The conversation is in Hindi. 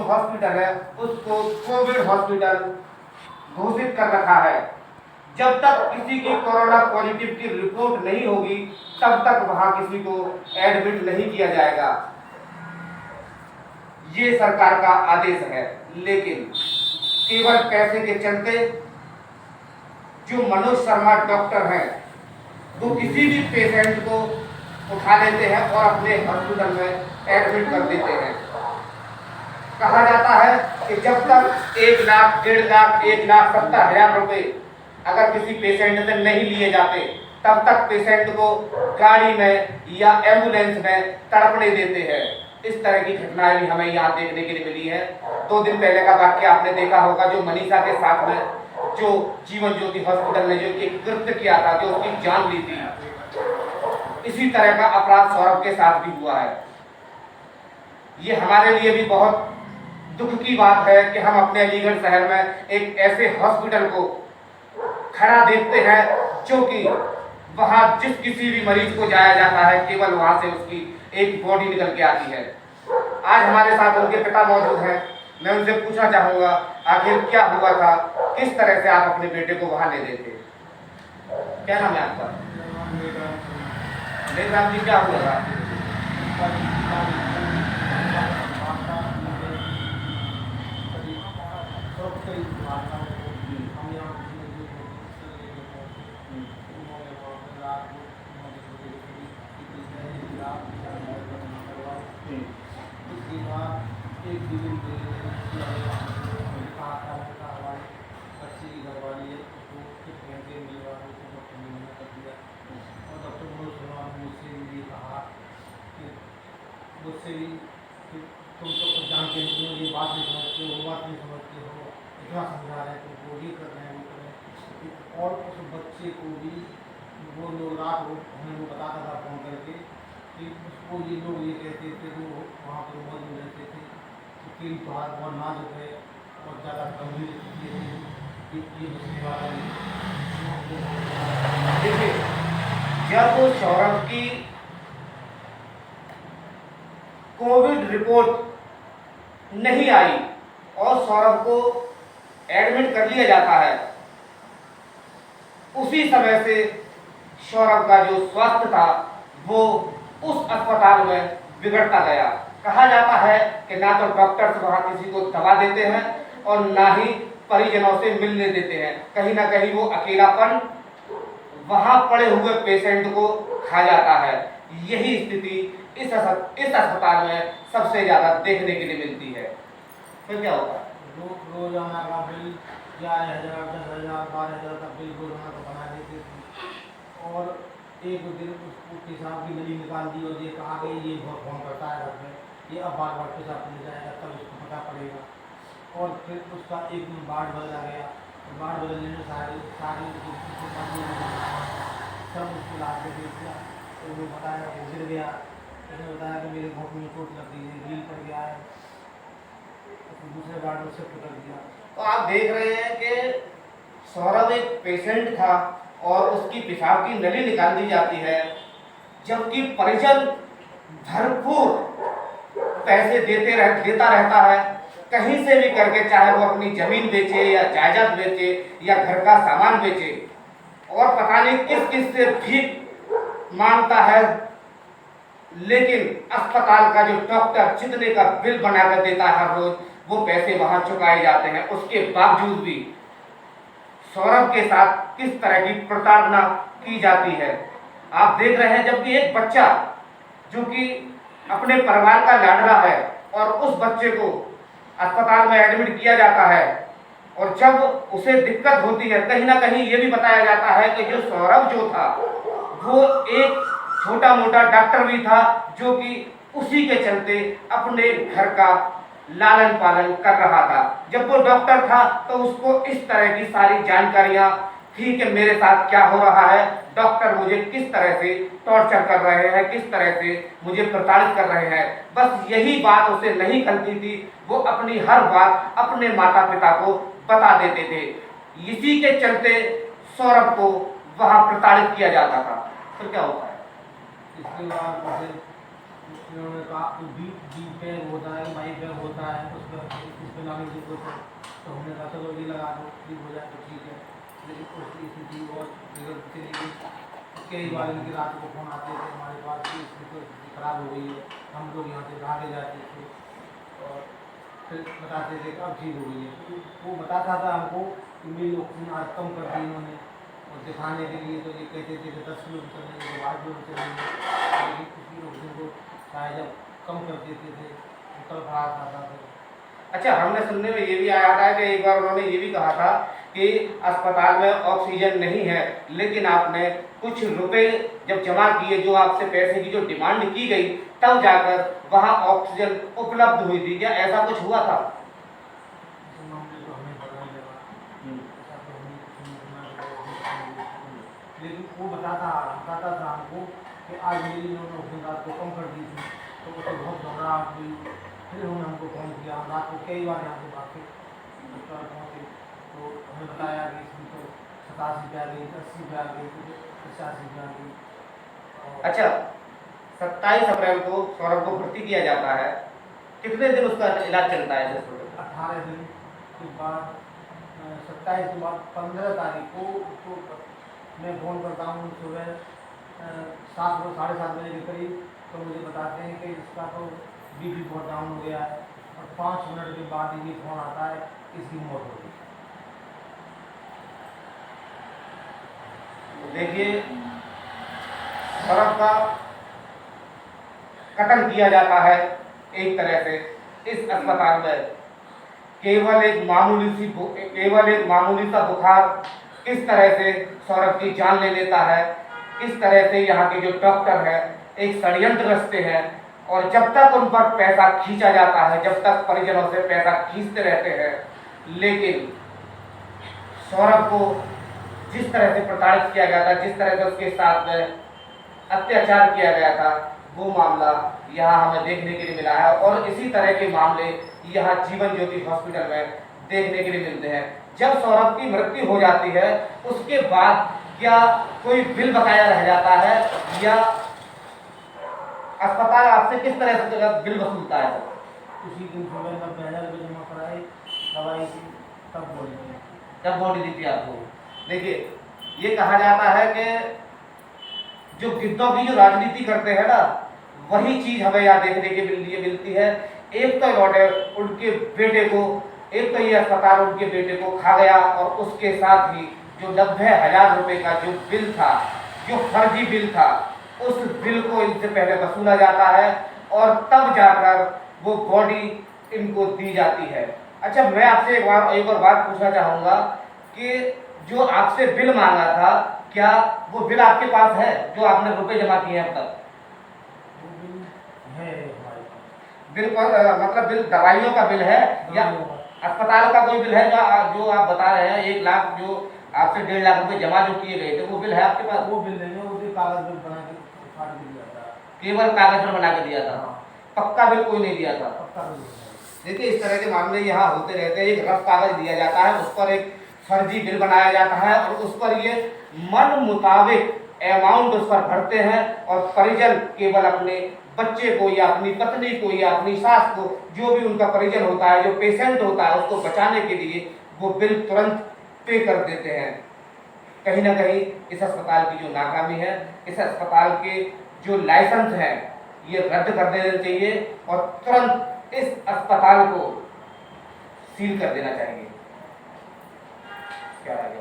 जो हॉस्पिटल है उसको कोविड हॉस्पिटल घोषित कर रखा है। जब तक किसी की कोरोना पॉजिटिव की रिपोर्ट नहीं होगी तब तक वहां किसी को एडमिट नहीं किया जाएगा। ये सरकार का आदेश है, लेकिन केवल पैसे के चलते जो मनोज शर्मा डॉक्टर हैं वो किसी भी पेशेंट को उठा लेते हैं और अपने हॉस्पिटल में एडमिट कर देते हैं। कहा जाता है कि जब तक 1 लाख, 1.5 लाख, 1,70,000 रुपए अगर किसी पेशेंट से नहीं लिए जाते तब तक पेशेंट को गाड़ी में या एम्बुलेंस में तड़पने देते हैं। इस तरह की घटनाएं भी हमें यहाँ देखने के लिए मिली है। 2 दिन पहले का वाक्य आपने देखा होगा, जो मनीषा के साथ में जो जीवन ज्योति हॉस्पिटल ने जो एक कृत्य किया था, जो उसकी जान ली थी। इसी तरह का अपराध सौरभ के साथ भी हुआ है। ये हमारे लिए भी बहुत दुख की बात है कि हम अपने अलीगढ़ शहर में एक ऐसे हॉस्पिटल को खड़ा देखते हैं जो कि वहां जिस किसी भी मरीज को जाया जाता है केवल वहां से उसकी एक बॉडी निकल के आती है। आज हमारे साथ उनके पिता मौजूद हैं। मैं उनसे पूछना चाहूंगा आखिर क्या हुआ था, किस तरह से आप अपने बेटे को वहां ले गए थे। क्या नाम है आपका? लेखराम जी, क्या हुआ था? मुझसे भी तुम तो कुछ जानते हो, तुम ये बात नहीं समझते हो, वो बात नहीं समझते हो, इतना समझा रहे हैं तुमको, ये कर रहे हैं, वो कर रहे हैं। और उस बच्चे को भी वो लोग रात को हमें वो बताता था फ़ोन करके कि उसको ये लोग ये कहते थे, जो वहाँ पर मौजूद रहते थे कि तेरी तो हाथ बहुत नाजुक है और ज़्यादा गंभीर स्थिति है, ये मुझसे बात है। देखिए, जब सौरभ की कोविड रिपोर्ट नहीं आई और सौरभ को एडमिट कर लिया जाता है, उसी समय से सौरभ का जो स्वास्थ्य था वो उस अस्पताल में बिगड़ता गया। कहा जाता है कि ना तो डॉक्टर वहां किसी को दवा देते हैं और ना ही परिजनों से मिलने देते हैं। कहीं ना कहीं वो अकेलापन वहां पड़े हुए पेशेंट को खा जाता है। यही स्थिति इस अस्पताल में सबसे ज्यादा देखने के लिए मिलती है। फिर क्या होता है? रोजाना का बिल 11,000, 10,000, 12,000 का बिल रोजाना का बना देते थे। और एक दिन उसको पेशाब की नली निकाल दी और ये कहा कि ये बहुत फोन करता है घर में, ये अब बार बार पेशाब ले जाएगा तब उसको पता पड़ेगा। और फिर उसका एक दिन वार्ड बदला गया, वार्ड बदलने में सारे सब उसको ला के देख दिया। तो वो बताया वो गिर गया, उसने बताया कि मेरे घुटने में चोट लग गई है, रील पड़ गया है, तो दूसरे वार्ड में शिफ्ट कर दिया। तो आप देख रहे हैं कि सौरभ एक पेशेंट था और उसकी पेशाब की नली निकाल दी जाती है, जबकि परिजन भरपूर पैसे देता रहता है, कहीं से भी करके, चाहे वो अपनी जमीन बेचे या जायदाद बेचे या घर का सामान बेचे, और पता नहीं किस किस से भीख मांगता है। लेकिन अस्पताल का जो डॉक्टर जितने का बिल बनाकर देता है हर रोज, वो पैसे वहां चुकाए जाते हैं। उसके बावजूद भी सौरभ के साथ किस तरह की प्रताड़ना की जाती है आप देख रहे हैं। जबकि एक बच्चा जो कि अपने परिवार का लाडला है और उस बच्चे को अस्पताल में एडमिट किया जाता है, और जब उसे दिक्कत होती है, कहीं ना कहीं ये भी बताया जाता है कि जो सौरभ जो था वो एक छोटा मोटा डॉक्टर भी था, जो कि उसी के चलते अपने घर का लालन पालन कर रहा था। जब वो डॉक्टर था तो उसको इस तरह की सारी जानकारियां थी कि मेरे साथ क्या हो रहा है, डॉक्टर मुझे किस तरह से टॉर्चर कर रहे हैं, किस तरह से मुझे प्रताड़ित कर रहे हैं। बस यही बात उसे नहीं खलती थी। वो अपनी हर बात अपने माता पिता को बता देते थे। इसी के चलते सौरभ को वहां प्रताड़ित किया जाता था। फिर क्या होता है? इसके बाद इन्होंने कहा तो बी बी बैग होता है, माई बैग होता है, उस पर लाने की कोशिश, तो हमने कहा चलो ये लगा दो, ठीक हो जाए तो ठीक है। लेकिन उसकी स्थिति और बिगड़ती चली गई। कई बार इनकी रात को फोन आते थे हमारे पास कि इसकी तो स्थिति खराब हो गई है, हम लोग यहाँ से भागे जाते थे और फिर बताते थे कि अब ठीक हो गई है। तो वो बताता था हमको कि मेरी ऑक्सीजन आज कम कर दी इन्होंने, और दिखाने के लिए तो ये कहते थे कि 10 किलोमीटर चलेंगे, 12 किलोमीटर चलेंगे, लेकिन उसकी ऑक्सीजन को शायद जब कम कर देते थे तो कल खराब आता था। अच्छा, हमने सुनने में ये भी आया था कि एक बार उन्होंने ये भी कहा था कि अस्पताल में ऑक्सीजन नहीं है, लेकिन आपने कुछ रुपए जब जमा किए, जो आपसे पैसे की जो डिमांड की गई, तब जाकर वहां ऑक्सीजन उपलब्ध हुई थी। क्या ऐसा कुछ हुआ था? इस मामले को हमें पता नहीं लगा, ऐसा तो हमें कुछ नहीं सुना कि लेकिन वो बताता था हमको कि आज मेरी इन्होंने ऑक्सीजन रात को कम कर दी थी, तो उसे बहुत घबराहट हुई। फिर उन्होंने हमको फोन किया, हम रात को कई बार यहाँ से भागे अस्पताल पहुँचे, तो हमें बताया कि इसकी तो 87 पे आ गई, 80 पे आ गई, 85 पे आ गई। अच्छा, 27 अप्रैल को सौरभ को भर्ती किया जाता है। कितने दिन उसका इलाज चलता है? 18 दिन के बाद 27 के बाद 15 तारीख को उसको मैं फ़ोन करता हूँ सुबह 7 साढ़े 7 बजे के करीब, तो मुझे बताते हैं कि इसका तो बीपी बहुत डाउन हो गया है, और 5 मिनट के बाद ये फ़ोन आता है इसकी मौत हो गई। देखिए, सौरभ का कत्ल किया जाता है एक तरह से इस अस्पताल में। केवल एक मामूली सा बुखार किस तरह से सौरभ की जान ले लेता है, किस तरह से यहाँ के जो डॉक्टर हैं एक षड्यंत्र रचते हैं, और जब तक उन पर पैसा खींचा जाता है, जब तक परिजनों से पैसा खींचते रहते हैं, लेकिन सौरभ को जिस तरह से प्रताड़ित किया गया था, जिस तरह से उसके साथ अत्याचार किया गया था, वो मामला यहाँ हमें देखने के लिए मिला है। और इसी तरह के मामले यहाँ जीवन ज्योति हॉस्पिटल में देखने के लिए मिलते हैं। जब सौरभ की मृत्यु हो जाती है, उसके बाद क्या कोई बिल बकाया रह जाता है, या अस्पताल आपसे किस तरह से बिल वसूलता है? उसी दिन सुबह 90,000 रुपये जमा कराए दवाई की, तब बॉडी दी थी आपको। देखिए, ये कहा जाता है कि जो गिद्धों की जो राजनीति करते हैं ना, वही चीज हमें यहाँ देखने के लिए मिलती है। एक तो इन्होंने उनके बेटे को, एक तो ये अस्पताल उनके बेटे को खा गया, और उसके साथ ही जो 90,000 रुपये का जो बिल था, जो फर्जी बिल था, उस बिल को इनसे पहले वसूला जाता है, और तब जाकर वो बॉडी इनको दी जाती है। अच्छा, मैं आपसे एक और बात पूछना चाहूँगा कि जो आपसे बिल मांगा था, क्या वो बिल आपके पास है, जो आपने रुपए जमा किए हैं अब तक? बिल पर मतलब बिल दवाइयों का बिल है, या अस्पताल का कोई बिल है जो आप बता रहे हैं 1 लाख जो आपसे 1.5 लाख रुपए जमा जो किए गए थे, वो बिल है आपके पास? वो बिल नहीं है, वो कागज बिल बना के फाड़ के दिया था। केवल कागज पर बना के दिया था, पक्का बिल कोई नहीं दिया था? पक्का बिल। देखिए, इस तरह के मामले यहाँ होते रहते हैं। एक रफ कागज दिया जाता है, उस पर एक फर्जी बिल बनाया जाता है, और उस पर ये मन मुताबिक अमाउंट उस पर भरते हैं, और परिजन केवल अपने बच्चे को या अपनी पत्नी को या अपनी सास को, जो भी उनका परिजन होता है, जो पेशेंट होता है, उसको बचाने के लिए वो बिल तुरंत पे कर देते हैं। कहीं ना कहीं इस अस्पताल की जो नाकामी है, इस अस्पताल के जो लाइसेंस हैं, ये रद्द कर देना चाहिए, और तुरंत इस अस्पताल को सील कर देना चाहिए। क्या लगे?